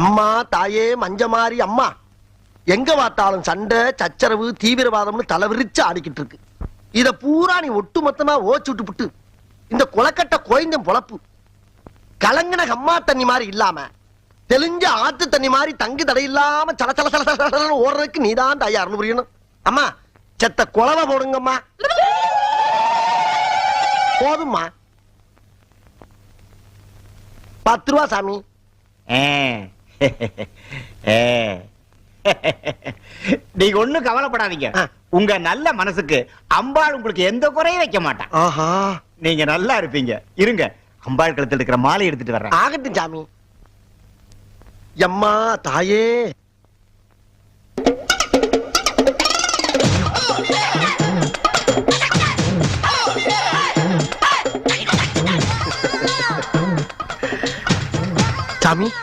அம்மா தாயே மஞ்சமாரி அம்மா, எங்க பார்த்தாலும் சண்டை சச்சரவு தீவிரவாதம்னு தலைவிரிச்சு ஆடிக்கிட்டு இருக்கு. இத பூரா நீ ஒட்டு மொத்தமா ஓச்சு விட்டு இந்த குளக்கட்ட கோயந்தம் பொழப்பு கலங்கின அம்மா தண்ணி மாதிரி இல்லாம தெளிஞ்ச ஆத்து தண்ணி மாதிரி தங்கு தடை இல்லாம சல சல சல சல ஓடுறதுக்கு நீதான் தயார்னு புரியணும். அம்மா செத்த குளவை போடுங்கம்மா. போதும்மா. 10 ரூபா சாமி. நீங்க ஒண்ணும் கவலைப்படாதீங்க. உங்க நல்ல மனசுக்கு அம்பாள் உங்களுக்கு எந்த குறையும் வைக்க மாட்டான். ஆஹா, நீங்க நல்லா இருப்பீங்க. இருங்க, அம்பாள் கழுத்துல இருக்கிற மாலை எடுத்துட்டு வர்றேன். ஆகட்டும் சாமி. எம்மா தாயே. சாமி